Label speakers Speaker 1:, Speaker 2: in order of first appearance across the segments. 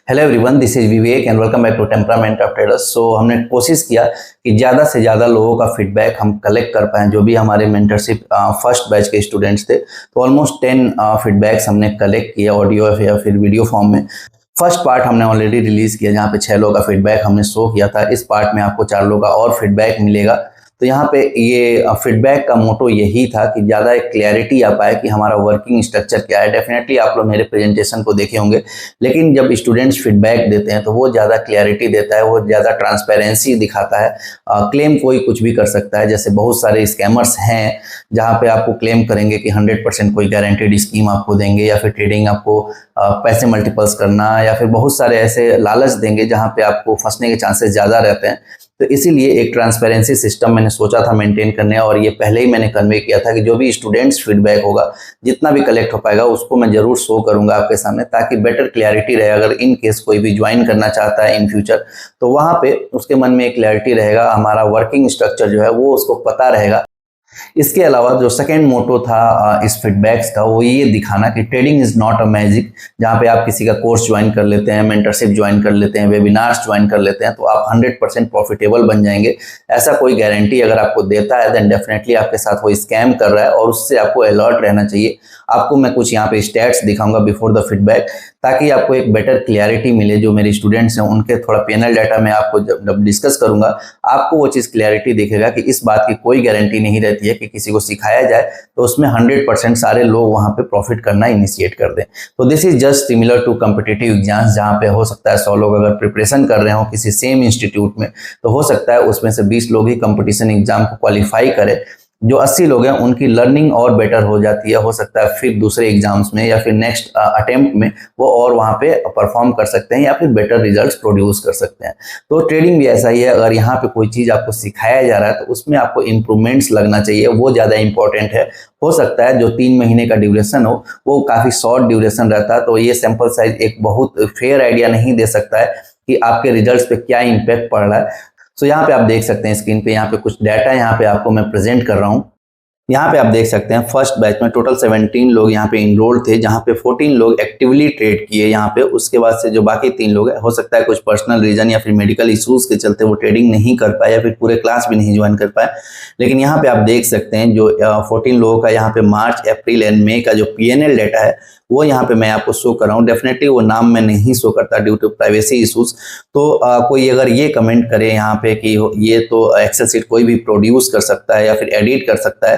Speaker 1: Hello everyone, this is Vivek and welcome back to temperament of traders. So हमने कोशिश किया कि ज़्यादा से ज़्यादा लोगों का फीडबैक हम कलेक्ट कर पाएँ, जो भी हमारे मेंटरशिप फर्स्ट बैच के स्टूडेंट्स थे। तो ऑलमोस्ट 10 फीडबैक्स हमने कलेक्ट किया ऑडियो या फिर वीडियो फॉर्म में। फर्स्ट पार्ट हमने ऑलरेडी रिलीज़ किया, जहाँ पे 6 लोगों का फीडबैक हमने शो किया था। इस पार्ट में आपको 4 लोगों का और फीडबैक मिलेगा। तो यहाँ पे ये फीडबैक का मोटो यही था कि ज़्यादा एक क्लैरिटी आ पाए कि हमारा वर्किंग स्ट्रक्चर क्या है। डेफिनेटली आप लोग मेरे प्रेजेंटेशन को देखे होंगे, लेकिन जब स्टूडेंट्स फीडबैक देते हैं तो वो ज़्यादा क्लैरिटी देता है, वो ज़्यादा ट्रांसपेरेंसी दिखाता है। क्लेम कोई कुछ भी कर सकता है, जैसे बहुत सारे स्कैमर्स हैं जहाँ पे आपको क्लेम करेंगे कि 100% कोई गारंटेड स्कीम आपको देंगे, या फिर ट्रेडिंग आपको पैसे मल्टीपल्स करना, या फिर बहुत सारे ऐसे लालच देंगे जहाँ पे आपको फंसने के चांसेस ज़्यादा रहते हैं। तो इसीलिए एक ट्रांसपेरेंसी सिस्टम मैंने सोचा था मेंटेन करने, और ये पहले ही मैंने कन्वे किया था कि जो भी स्टूडेंट्स फीडबैक होगा, जितना भी कलेक्ट हो पाएगा उसको मैं जरूर शो करूंगा आपके सामने, ताकि बेटर क्लैरिटी रहे। अगर इन केस कोई भी ज्वाइन करना चाहता है इन फ्यूचर, तो वहाँ पे उसके मन में एक क्लैरिटी रहेगा, हमारा वर्किंग स्ट्रक्चर जो है वो उसको पता रहेगा। इसके अलावा जो सेकेंड मोटो था इस फीडबैक्स का, वो ये दिखाना कि trading is not a magic. जहाँ पे आप किसी का कोर्स ज्वाइन कर लेते हैं, मेंटरशिप ज्वाइन कर लेते हैं, वेबिनार्स ज्वाइन कर लेते हैं, तो आप 100% प्रॉफिटेबल बन जाएंगे। ऐसा कोई गारंटी अगर आपको देता है, देन डेफिनेटली आपके साथ वो स्कैम कर रहा है, और उससे आपको अलर्ट रहना चाहिए। आपको मैं कुछ यहाँ पे स्टैट्स दिखाऊंगा बिफोर द फीडबैक, ताकि आपको एक बेटर क्लियरिटी मिले। जो मेरे स्टूडेंट्स हैं उनके थोड़ा पैनल डाटा मैं आपको जब डिस्कस करूंगा, आपको वो चीज़ क्लियरिटी दिखेगा कि इस बात की कोई गारंटी नहीं रहती है कि किसी को सिखाया जाए तो उसमें 100% सारे लोग वहाँ पे प्रॉफिट करना इनिशिएट कर दें। तो this is just similar to competitive exams, जहाँ पे हो सकता है 100 लोग अगर प्रिपरेशन कर रहे हो किसी सेम इंस्टीट्यूट में, तो हो सकता है उसमें से 20 लोग ही कंपटीशन एग्जाम को क्वालिफाई करें। जो 80 लोग हैं उनकी लर्निंग और बेटर हो जाती है। हो सकता है फिर दूसरे एग्जाम्स में या फिर नेक्स्ट अटेम्प्ट में वो और वहाँ पे परफॉर्म कर सकते हैं, या फिर बेटर रिजल्ट्स प्रोड्यूस कर सकते हैं। तो ट्रेडिंग भी ऐसा ही है, अगर यहाँ पे कोई चीज़ आपको सिखाया जा रहा है तो उसमें आपको इम्प्रूवमेंट्स लगना चाहिए, वो ज़्यादा इंपॉर्टेंट है। हो सकता है जो 3 महीने का ड्यूरेशन हो वो काफ़ी शॉर्ट ड्यूरेशन रहता है, तो ये सैंपल साइज एक बहुत फेयर आइडिया नहीं दे सकता है कि आपके रिजल्ट्स पे क्या इम्पैक्ट पड़ रहा है। तो यहाँ पे आप देख सकते हैं स्क्रीन पे, यहाँ पे कुछ डाटा यहाँ पे आपको मैं प्रेजेंट कर रहा हूँ। यहाँ पे आप देख सकते हैं फर्स्ट बैच में टोटल 17 लोग यहाँ पे इनरोल्ड थे, जहाँ पे 14 लोग एक्टिवली ट्रेड किए यहाँ पे। उसके बाद से जो बाकी 3 लोग हैं, हो सकता है कुछ पर्सनल रीजन या फिर मेडिकल इश्यूज के चलते वो ट्रेडिंग नहीं कर पाए, या फिर पूरे क्लास भी नहीं ज्वाइन कर पाए। लेकिन यहाँ पे आप देख सकते हैं जो 14 लोगों का यहाँ पे मार्च, अप्रैल एंड मई का जो PNL डाटा है वो यहाँ पे मैं आपको शो कर रहा हूँ। डेफिनेटली वो नाम मैं नहीं शो करता ड्यू टू प्राइवेसी इशूज। तो कोई अगर ये कमेंट करे यहाँ पे कि ये तो एक्सेल शीट कोई भी प्रोड्यूस कर सकता है या फिर एडिट कर सकता है,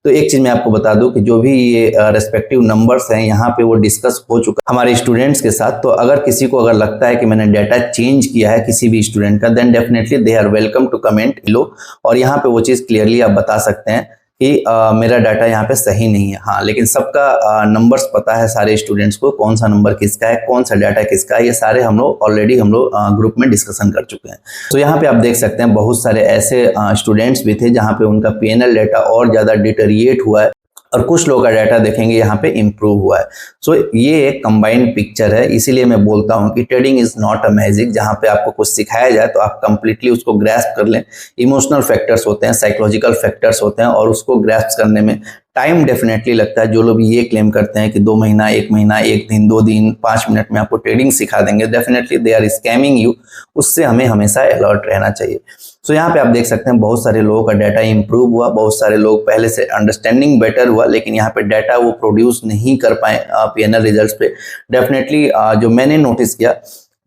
Speaker 1: तो एक चीज मैं आपको बता दूं कि जो भी ये रेस्पेक्टिव नंबर्स हैं यहाँ पे वो डिस्कस हो चुका है हमारे स्टूडेंट्स के साथ। तो अगर किसी को अगर लगता है कि मैंने डाटा चेंज किया है किसी भी स्टूडेंट का, then definitely they are welcome to comment below, और यहाँ पे वो चीज क्लियरली आप बता सकते हैं कि मेरा डाटा यहाँ पे सही नहीं है। हाँ, लेकिन सबका नंबर्स पता है सारे स्टूडेंट्स को, कौन सा नंबर किसका है, कौन सा डाटा किसका है, ये सारे हम लोग ऑलरेडी ग्रुप में डिस्कशन कर चुके हैं। तो यहाँ पे आप देख सकते हैं बहुत सारे ऐसे स्टूडेंट्स भी थे जहाँ पे उनका PNL डाटा और ज़्यादा डिटेरिएट हुआ है, और कुछ लोगों का डाटा देखेंगे यहाँ पे इम्प्रूव हुआ है। सो ये एक कंबाइंड पिक्चर है। इसीलिए मैं बोलता हूँ कि trading is not a magic. जहाँ पे आपको कुछ सिखाया जाए तो आप कंप्लीटली उसको ग्रैस्प कर लें। इमोशनल फैक्टर्स होते हैं, साइकोलॉजिकल फैक्टर्स होते हैं, और उसको ग्रैस्प करने में टाइम डेफिनेटली लगता है। जो लोग ये क्लेम करते हैं कि 2 महीना, 1 महीना, 1 दिन, 2 दिन, 5 मिनट में आपको ट्रेडिंग सिखा देंगे, definitely they are scamming you. उससे हमें हमेशा अलर्ट रहना चाहिए। तो यहाँ पे आप देख सकते हैं बहुत सारे लोगों का डाटा इंप्रूव हुआ, बहुत सारे लोग पहले से अंडरस्टैंडिंग बेटर हुआ, लेकिन यहाँ पे डाटा वो प्रोड्यूस नहीं कर पाए PNL रिजल्ट्स पे। डेफिनेटली जो मैंने नोटिस किया,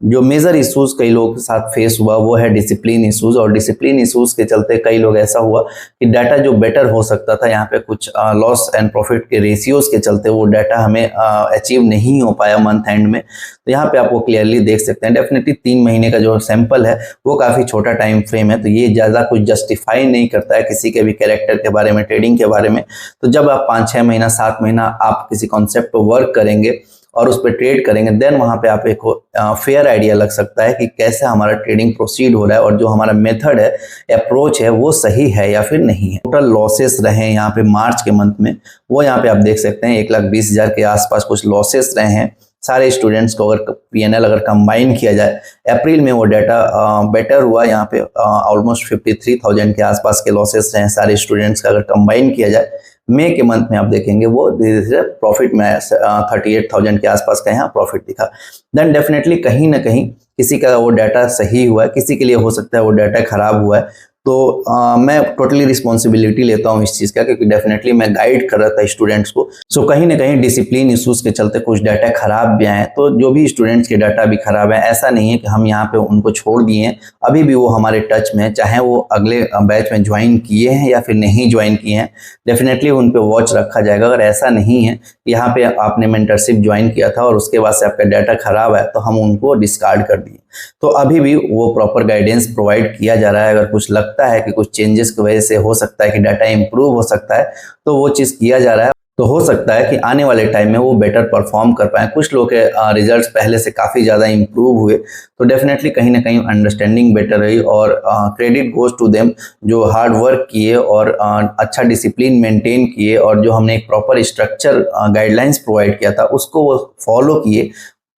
Speaker 1: जो मेजर इश्यूज कई लोगों के साथ फेस हुआ वो है डिसिप्लिन इश्यूज, और डिसिप्लिन इश्यूज के चलते कई लोग ऐसा हुआ कि डाटा जो बेटर हो सकता था, यहाँ पे कुछ लॉस एंड प्रॉफिट के रेशियोज के चलते वो डाटा हमें अचीव नहीं हो पाया मंथ एंड में। तो यहाँ पे आपको क्लियरली देख सकते हैं। डेफिनेटली 3 महीने का जो सैंपल है वो काफ़ी छोटा टाइम फ्रेम है, तो ये ज़्यादा कुछ जस्टिफाई नहीं करता है किसी के भी कैरेक्टर के बारे में, ट्रेडिंग के बारे में। तो जब आप 5-6 महीना, 7 महीना आप किसी कॉन्सेप्ट पर वर्क करेंगे और उस पर ट्रेड करेंगे, देन वहाँ पे आप एक फेयर आइडिया लग सकता है कि कैसे हमारा ट्रेडिंग प्रोसीड हो रहा है, और जो हमारा मेथड है, अप्रोच है, वो सही है या फिर नहीं है। टोटल लॉसेस रहे यहाँ पे मार्च के मंथ में, वो यहाँ पे आप देख सकते हैं 1,20,000 के आसपास कुछ लॉसेस रहे हैं। सारे स्टूडेंट्स को अगर पीएनएल अगर कंबाइन किया जाए, अप्रैल में वो डाटा बेटर हुआ। यहाँ पे ऑलमोस्ट 53,000 के आसपास के लॉसेस रहे सारे स्टूडेंट्स का, अगर कंबाइन किया जाए मई के मंथ में आप देखेंगे वो धीरे धीरे प्रॉफिट में 38,000 के आसपास का यहाँ प्रॉफिट दिखा। देन डेफिनेटली कहीं ना कहीं किसी का वो डाटा सही हुआ है, किसी के लिए हो सकता है वो डाटा खराब हुआ है। तो मैं टोटली रिस्पॉन्सिबिलिटी लेता हूँ इस चीज़ का, क्योंकि डेफिनेटली मैं गाइड कर रहा था स्टूडेंट्स को। सो कहीं ना कहीं डिसिप्लिन इश्यूज के चलते कुछ डाटा खराब भी आए, तो जो भी स्टूडेंट्स के डाटा भी खराब है, ऐसा नहीं है कि हम यहाँ पे उनको छोड़ दिए हैं, अभी भी वो हमारे टच में है, चाहे वो अगले बैच में ज्वाइन किए हैं या फिर नहीं ज्वाइन किए हैं, डेफिनेटली उन पे वॉच रखा जाएगा। अगर ऐसा नहीं है, यहाँ पे आपने मेंटरशिप ज्वाइन किया था और उसके बाद से आपका डाटा खराब है, तो हम उनको डिस्कार्ड कर दिए। तो अभी भी वो प्रॉपर गाइडेंस प्रोवाइड किया जा रहा है। अगर कुछ लगता है कि कुछ चेंजेस की वजह से हो सकता है कि डाटा इंप्रूव हो सकता है, तो वो चीज़ किया जा रहा है। तो हो सकता है कि आने वाले टाइम में वो बेटर परफॉर्म कर पाए। कुछ लोग के रिजल्ट्स पहले से काफ़ी ज़्यादा इंप्रूव हुए, तो डेफिनेटली कहीं ना कहीं अंडरस्टैंडिंग बेटर रही, और क्रेडिट गोज टू देम जो हार्ड वर्क किए और अच्छा डिसिप्लिन मेंटेन किए, और जो हमने एक प्रॉपर स्ट्रक्चर गाइडलाइंस प्रोवाइड किया था उसको वो फॉलो किए।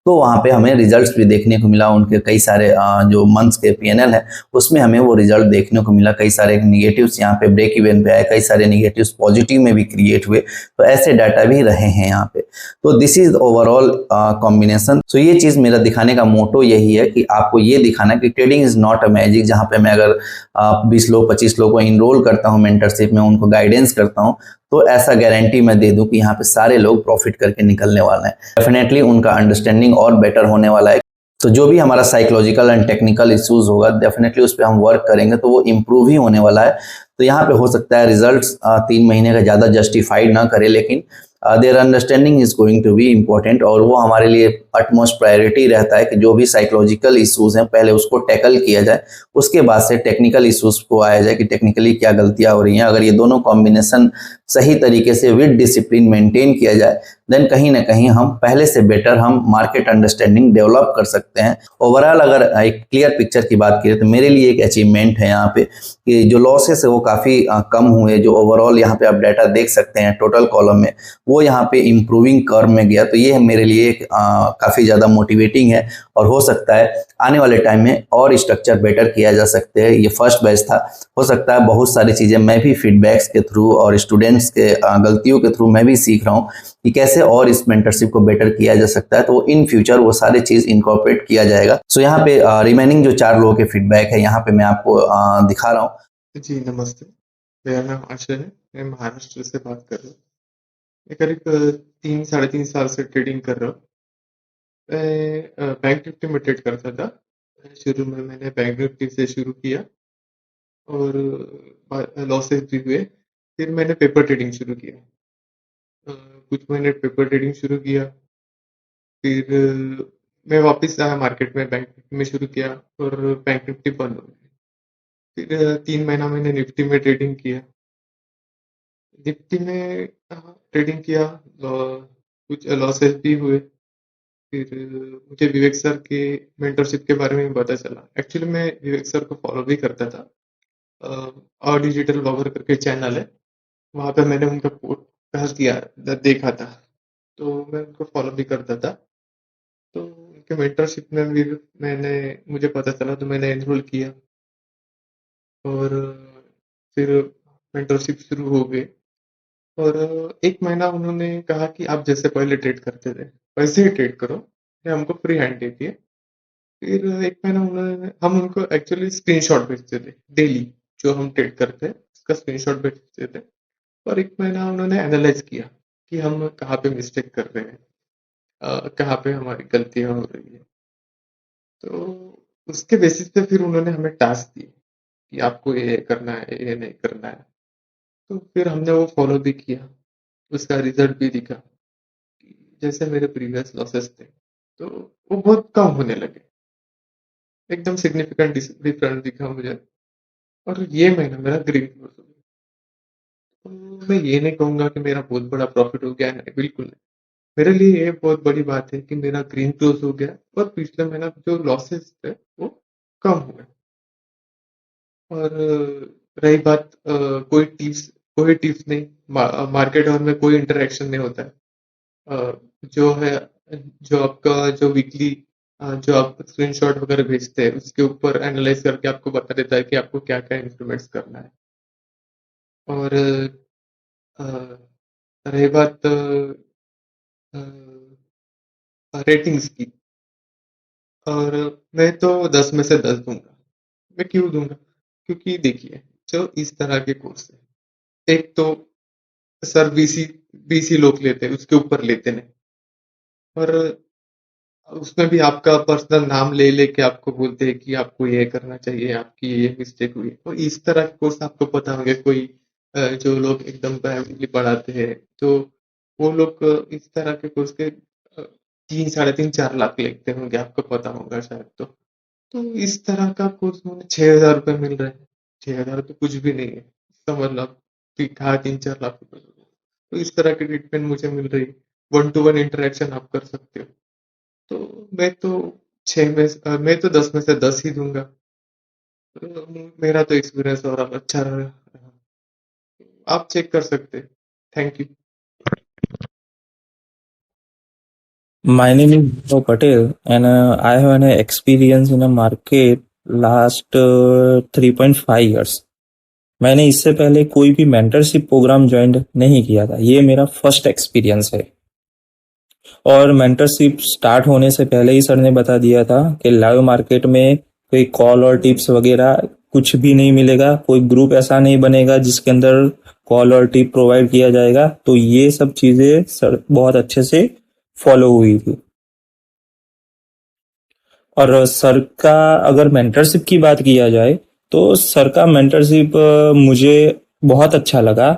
Speaker 1: तो वहाँ पे हमें रिजल्ट्स भी देखने को मिला। उनके कई सारे जो मंथ्स के पीएनएल है उसमें हमें वो रिजल्ट देखने को मिला। कई सारे निगेटिव्स यहाँ पे ब्रेक इवन पे आए, कई सारे निगेटिव्स पॉजिटिव में भी क्रिएट हुए, तो ऐसे डाटा भी रहे हैं यहाँ पे। तो दिस इज ओवरऑल कॉम्बिनेशन। सो ये चीज़ मेरा दिखाने का मोटो यही है कि आपको ये दिखाना कि trading is not a magic, जहाँ पे मैं अगर 20 लोग 25 लोग को इनरोल करता हूँ मेंटरशिप में, उनको गाइडेंस करता हूँ, तो ऐसा गारंटी मैं दे दूं कि यहाँ पे सारे लोग प्रॉफिट करके निकलने वाले हैं। डेफिनेटली उनका अंडरस्टैंडिंग और बेटर होने वाला है। तो जो भी हमारा साइकोलॉजिकल एंड टेक्निकल इश्यूज होगा, डेफिनेटली उस पर हम वर्क करेंगे तो वो इम्प्रूव ही होने वाला है। तो यहाँ पे हो सकता है रिजल्ट्स 3 महीने का ज़्यादा जस्टिफाइड ना करे, लेकिन their understanding is going to be important, और वो हमारे लिए अटमोस्ट प्रायोरिटी रहता है कि जो भी साइकोलॉजिकल इश्यूज हैं पहले उसको टैकल किया जाए, उसके बाद से टेक्निकल इश्यूज को आया जाए कि टेक्निकली क्या गलतियां हो रही हैं। अगर ये दोनों कॉम्बिनेशन सही तरीके से विद डिसिप्लिन मेंटेन किया जाए, देन कहीं ना कहीं हम पहले से बेटर हम मार्केट अंडरस्टैंडिंग डेवलप कर सकते हैं। ओवरऑल अगर एक क्लियर पिक्चर की बात करें तो मेरे लिए एक अचीवमेंट है यहाँ पे कि जो लॉसेस है वो काफ़ी कम हुए। जो ओवरऑल यहाँ पे आप डाटा देख सकते हैं टोटल कॉलम में, वो यहाँ पे इम्प्रूविंग कर्व में गया। तो ये मेरे लिए काफ़ी ज़्यादा मोटिवेटिंग है, और हो सकता है आने वाले टाइम में और स्ट्रक्चर बेटर किया जा सकते हैं। ये फर्स्ट बैच था, हो सकता है बहुत सारी चीज़ें मैं भी फीडबैक्स के थ्रू और स्टूडेंट्स के गलतियों के थ्रू मैं भी सीख रहा हूँ कि कैसे और इस मेंटरशिप को बेटर किया जा सकता है। तो इन फ्यूचर वो सारी चीज़ इनकॉर्पोरेट किया जाएगा। सो यहाँ पे रिमेनिंग जो 4 लोगों के फीडबैक है यहाँ पे मैं आपको दिखा रहा हूँ।
Speaker 2: जी, नमस्ते। मेरा नाम आशय है। मैं महाराष्ट्र से बात कर रहा हूँ। मैं करीब 3 साढ़े 3 साल से ट्रेडिंग कर रहा हूँ। मैं बैंक निफ्टी में ट्रेड करता था। शुरू में मैंने बैंक निफ्टी से शुरू किया और लॉसेस भी हुए। फिर मैंने पेपर ट्रेडिंग शुरू किया। कुछ महीने पेपर ट्रेडिंग शुरू किया। फिर मैं वापस आया मार्केट में, बैंक निफ्टी में शुरू किया और बैंक निफ्टी बंद हो गई। फिर 3 महीना मैंने निफ्टी में ट्रेडिंग किया। निफ्टी में ट्रेडिंग किया, कुछ लॉसेस भी हुए। फिर मुझे विवेक सर के मेंटरशिप के बारे में पता चला। एक्चुअली मैं विवेक सर को फॉलो भी करता था। और डिजिटल ब्लॉगर करके चैनल है, वहाँ पे मैंने उनका पॉडकास्ट किया देखा था, तो मैं उनको फॉलो भी करता था। तो उनके मेंटरशिप में भी मैंने मुझे पता चला तो मैंने एनरोल किया और फिर मेंटरशिप शुरू हो गई। और 1 महीना उन्होंने कहा कि आप जैसे पहले ट्रेड करते थे, वैसे ही ट्रेड करो। फिर हमको फ्री हैंड दे दिए। फिर 1 महीना उन्होंने हम उनको एक्चुअली स्क्रीनशॉट भेजते थे, डेली जो हम ट्रेड करते हैं, उसका स्क्रीनशॉट भेजते थे। और 1 महीना उन्होंने एनालाइज़ किया कि हम कहाँ पे मिस्टेक कर रहे हैं, कहाँ पे हमारी गलतियाँ हो रही हैं। तो उसके बेसिस पे फिर उन्होंने हमें टास्क दिए कि आपको ये करना है, ये नहीं करना है। तो फिर हमने वो फॉलो भी किया, उसका रिज़ल्ट भी दिखा। जैसे मेरे प्रीवियस लॉसेस थे, तो वो बहुत कम होने लगे। एकदम सिग्निफिकेंट डिफरेंस दिखा मुझे। और ये महीना मेरा ग्रीन क्लोज हो गया। तो मैं ये नहीं कहूँगा कि मेरा बहुत बड़ा प्रॉफिट हो गया है, नहीं, बिल्कुल नहीं। मेरे लिए ये बहुत बड़ी बात है कि मेरा ग्रीन क्लोज हो गया और पिछले महीना जो लॉसेस थे वो कम हुए। और रही बात कोई टिप्स नहीं, मार्केट और में कोई इंटरेक्शन नहीं होता है। जो है जो आपका जो वीकली जो आप स्क्रीनशॉट वगैरह भेजते हैं उसके ऊपर एनालाइज करके आपको बता देता है कि आपको क्या-क्या इम्प्रूवमेंट्स करना है। और अ, रही बात रेटिंग्स की, और मैं तो 10 में से 10 दूँगा। मैं क्यों दूँगा? क्योंकि देखिए, जो इस तरह के कोर्स हैं, एक तो सर बीसी लोग लेते हैं, उसके ऊपर लेते नहीं। और उसमें भी आपका पर्सनल नाम ले लेके आपको बोलते हैं कि आपको ये करना चाहिए, आपकी ये मिस्टेक हुई है। तो इस तरह के कोर्स आपको पता होंगे, कोई जो लोग एकदम प्राइवेटली पढ़ाते हैं, तो वो लोग इस तरह के कोर्स के 3 साढ़े 3 4 लाख लेते होंगे, आपको पता होगा शायद। तो इस तरह का कोर्स मुझे ₹6000 मिल रहा है। 6000 तो कुछ भी नहीं है। समझ लो आप कि कहाँ 3-4 लाख रुपए। तो इस तरह की ट्रीटमेंट मुझे मिल रही है। वन टू वन इंटरैक्शन आप कर सकते हो। तो मैं तो 10 में से 10 ही दूँगा। मेरा तो एक्सपीरियंस ओवरऑल अच्छा रहा। आप चेक कर सकते हैं। Thank you.
Speaker 3: My name is Bharav Patel, and I have an experience in a market last 3.5 years. मैंने इससे पहले कोई भी मेंटरशिप प्रोग्राम ज्वाइन नहीं किया था। ये मेरा फर्स्ट एक्सपीरियंस है। और मेंटरशिप स्टार्ट होने से पहले ही सर ने बता दिया था कि लाइव मार्केट में कोई कॉल और टिप्स वगैरह कुछ भी नहीं मिलेगा। कोई ग्रुप ऐसा नहीं बनेगा जिसके अंदर कॉल और टिप प्रोवाइड किया जाएगा। तो ये सब चीजें सर बहुत अच्छे से फॉलो हुई थी। और सर का अगर मेंटरशिप की बात किया जाए तो सर का मेंटरशिप मुझे बहुत अच्छा लगा।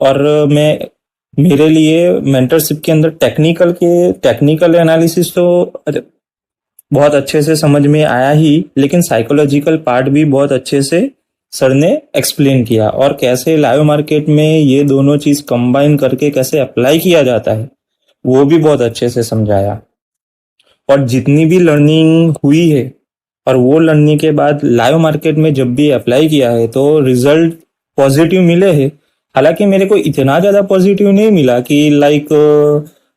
Speaker 3: और मैं मेरे लिए मेंटरशिप के अंदर टेक्निकल एनालिसिस तो बहुत अच्छे से समझ में आया ही, लेकिन साइकोलॉजिकल पार्ट भी बहुत अच्छे से सर ने एक्सप्लेन किया। और कैसे लाइव मार्केट में ये दोनों चीज कंबाइन करके कैसे अप्लाई किया जाता है वो भी बहुत अच्छे से समझाया। और जितनी भी लर्निंग हुई है और वो लर्निंग के बाद लाइव मार्केट में जब भी अप्लाई किया है तो रिजल्ट पॉजिटिव मिले हैं। हालांकि मेरे को इतना ज्यादा पॉजिटिव नहीं मिला कि लाइक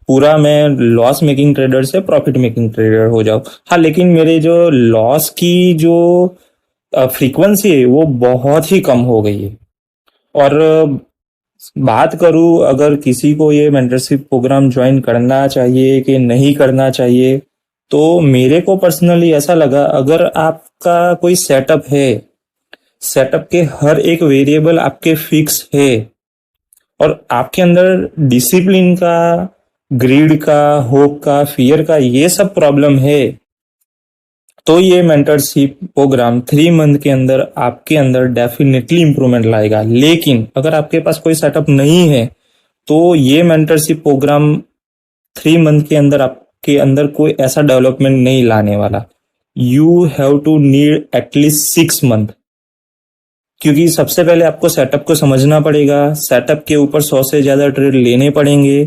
Speaker 3: पूरा मैं लॉस मेकिंग ट्रेडर से प्रॉफिट मेकिंग ट्रेडर हो जाऊं। हाँ, लेकिन मेरे जो लॉस की जो फ्रीक्वेंसी है वो बहुत ही कम हो गई है। और बात करूं अगर किसी को ये मेंटरशिप प्रोग्राम ज्वाइन करना चाहिए कि नहीं करना चाहिए, तो मेरे को पर्सनली ऐसा लगा अगर आपका कोई सेटअप है, सेटअप के हर एक वेरिएबल आपके फिक्स है और आपके अंदर डिसिप्लिन का, ग्रीड का, होप का, फियर का ये सब प्रॉब्लम है, तो ये मेंटरशिप प्रोग्राम 3 मंथ के अंदर आपके अंदर डेफिनेटली इंप्रूवमेंट लाएगा। लेकिन अगर आपके पास कोई सेटअप नहीं है तो ये मेंटरशिप प्रोग्राम 3 मंथ के अंदर आपके अंदर कोई ऐसा डेवलपमेंट नहीं लाने वाला। You have to need at least 6 month, क्योंकि सबसे पहले आपको सेटअप को समझना पड़ेगा। सेटअप के ऊपर 100 से ज्यादा ट्रेड लेने पड़ेंगे।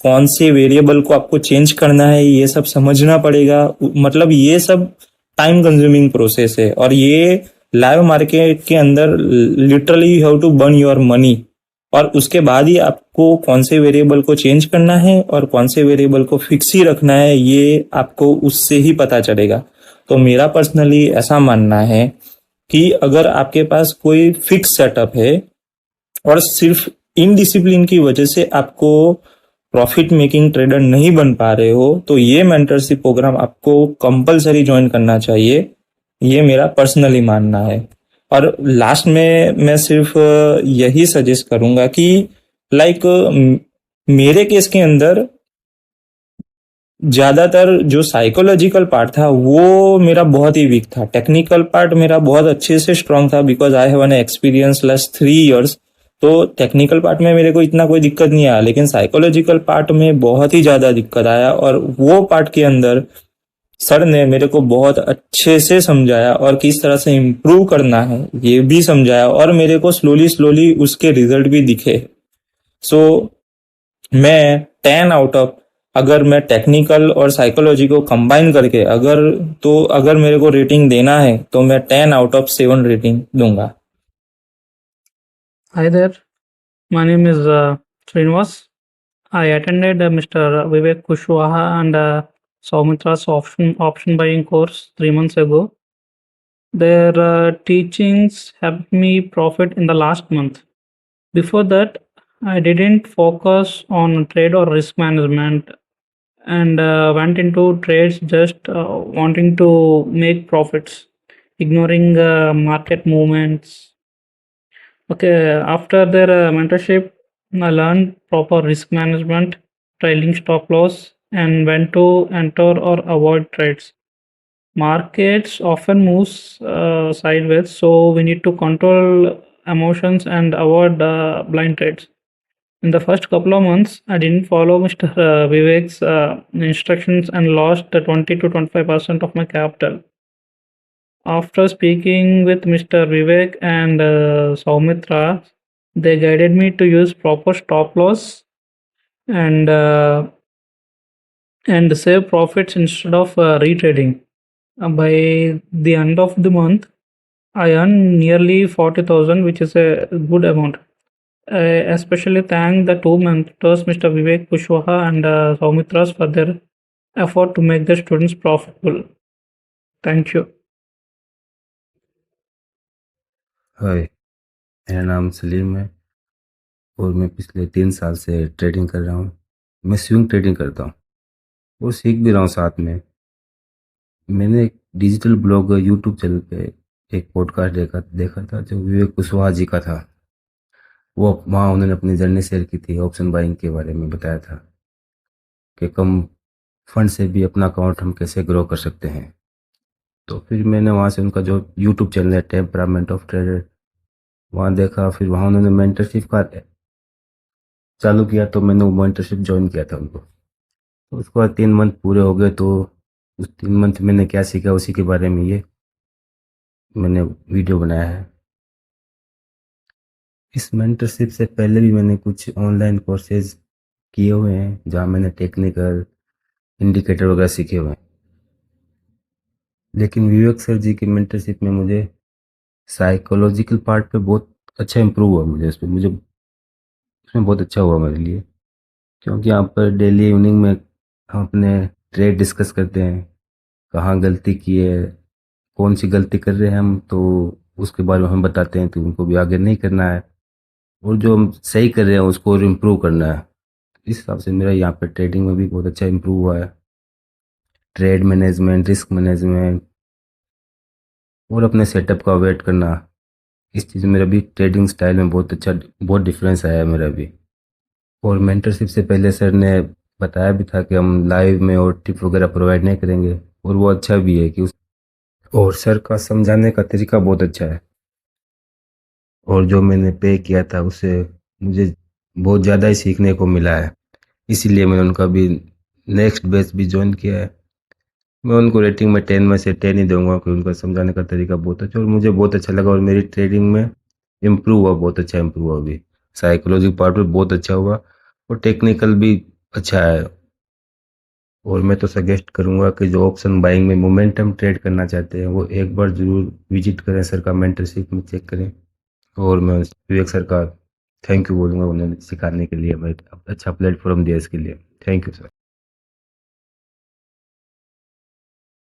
Speaker 3: कौन से वेरिएबल को आपको चेंज करना है ये सब समझना पड़ेगा। मतलब ये सब टाइम कंज्यूमिंग प्रोसेस है और ये लाइव मार्केट के अंदर literally you have to burn your money. और उसके बाद ही आपको कौन से वेरिएबल को चेंज करना है और कौन से वेरिएबल को फिक्स ही रखना है ये आपको उससे ही पता चलेगा। तो मेरा पर्सनली ऐसा मानना है कि अगर आपके पास कोई फिक्स सेटअप है और सिर्फ इनडिसिप्लिन की वजह से आपको प्रॉफिट मेकिंग ट्रेडर नहीं बन पा रहे हो तो ये मेंटरशिप प्रोग्राम आपको कंपलसरी ज्वाइन करना चाहिए। ये मेरा पर्सनली मानना है। और लास्ट में मैं सिर्फ यही सजेस्ट करूंगा कि लाइक मेरे केस के अंदर ज्यादातर जो साइकोलॉजिकल पार्ट था वो मेरा बहुत ही वीक था। टेक्निकल पार्ट मेरा बहुत अच्छे से स्ट्रांग था because I have an experience last 3 years. तो टेक्निकल पार्ट में मेरे को इतना कोई दिक्कत नहीं आया, लेकिन साइकोलॉजिकल पार्ट में बहुत ही ज्यादा दिक्कत आया। और वो पार्ट के अंदर सर ने मेरे को बहुत अच्छे से समझाया और किस तरह से इम्प्रूव करना है ये भी समझाया और मेरे को स्लोली स्लोली उसके रिजल्ट भी दिखे। सो मैं 10 आउट ऑफ, अगर मैं टेक्निकल और साइकोलॉजी को कंबाइन करके अगर मेरे को रेटिंग देना है तो मैं 10 आउट ऑफ 7 रेटिंग दूंगा।
Speaker 4: Hi there, my name is Srinivas. I attended Mr. Vivek Kushwaha and Saumitra's option buying course 3 months ago. Their teachings helped me profit in the last month. Before that, I didn't focus on trade or risk management and went into trades just wanting to make profits, ignoring market movements. Okay, after their mentorship, I learned proper risk management, trailing stop loss, and when to enter or avoid trades. Markets often moves sideways, so we need to control emotions and avoid blind trades. In the first couple of months, I didn't follow Mr. Vivek's instructions and lost 20 to 25% of my capital. After speaking with Mr. Vivek and Saumitra, they guided me to use proper stop loss and uh, and save profits instead of retrading. By the end of the month, I earned nearly 40,000, which is a good amount. I especially thank the two mentors, Mr. Vivek Kushwaha and Saumitras, for their effort to make the students profitable. Thank you.
Speaker 5: हाय, मेरा नाम सलीम है और मैं पिछले 3 साल से trading कर रहा हूँ। मैं स्विंग ट्रेडिंग करता हूँ और सीख भी रहा हूँ साथ में। मैंने एक डिजिटल ब्लॉग यूट्यूब चैनल पे एक पॉडकास्ट देखा था जो विवेक कुशवाहा जी का था। वो वहाँ उन्होंने अपनी जर्नी शेयर की थी, ऑप्शन बाइंग के बारे में बताया था कि कम फंड से भी अपना अकाउंट हम कैसे ग्रो कर सकते हैं। तो फिर मैंने वहाँ से उनका जो यूट्यूब चैनल है टेम्परामेंट ऑफ ट्रेडर, वहाँ देखा। फिर वहाँ उन्होंने मेंटरशिप का चालू किया, तो मैंने वो मेंटरशिप ज्वाइन किया था उनको। तो उसके बाद 3 मंथ पूरे हो गए, तो उस 3 मंथ मैंने क्या सीखा उसी के बारे में ये मैंने वीडियो बनाया है। इस मेंटरशिप से पहले भी मैंने कुछ ऑनलाइन कोर्सेज किए हुए हैं जहाँ मैंने टेक्निकल इंडिकेटर वगैरह सीखे हुए हैं, लेकिन विवेक सर जी की मेंटरशिप में मुझे साइकोलॉजिकल पार्ट पे बहुत अच्छा इम्प्रूव हुआ। मुझे उसमें बहुत अच्छा हुआ मेरे लिए, क्योंकि यहाँ पर डेली इवनिंग में हम अपने ट्रेड डिस्कस करते हैं, कहाँ गलती की है, कौन सी गलती कर रहे हैं हम, तो उसके बारे में हम बताते हैं कि उनको भी आगे नहीं करना है, और जो हम सही कर रहे हैं उसको और इम्प्रूव करना है। इस हिसाब से मेरा यहाँ पे ट्रेडिंग में भी बहुत अच्छा इम्प्रूव हुआ है। ट्रेड मैनेजमेंट, रिस्क मैनेजमेंट और अपने सेटअप का वेट करना, इस चीज़ में मेरा भी ट्रेडिंग स्टाइल में बहुत डिफरेंस आया है मेरा भी। और मेंटरशिप से पहले सर ने बताया भी था कि हम लाइव में और टिप वगैरह प्रोवाइड नहीं करेंगे, और वो अच्छा भी है कि और सर का समझाने का तरीका बहुत अच्छा है। और जो मैंने पे किया था उससे मुझे बहुत ज़्यादा ही सीखने को मिला है, इसीलिए मैंने उनका भी नेक्स्ट बैच भी ज्वाइन किया है। मैं उनको रेटिंग में 10 में से 10 ही दूंगा, कि उनका समझाने का तरीका बहुत अच्छा और मुझे बहुत अच्छा लगा, और मेरी ट्रेडिंग में इम्प्रूव हुआ, बहुत अच्छा इम्प्रूव हुआ। अभी साइकोलॉजी पार्ट में बहुत अच्छा हुआ और टेक्निकल भी अच्छा है। और मैं तो सजेस्ट करूंगा कि जो ऑप्शन बाइंग में मोमेंटम ट्रेड करना चाहते हैं वो एक बार ज़रूर विजिट करें, सर का मेंटरशिप में चेक करें। और मैं विवेक सर का थैंक यू बोलूँगा, उन्होंने सिखाने के लिए, मैं अच्छा प्लेटफॉर्म दिया इसके लिए। Thank you sir.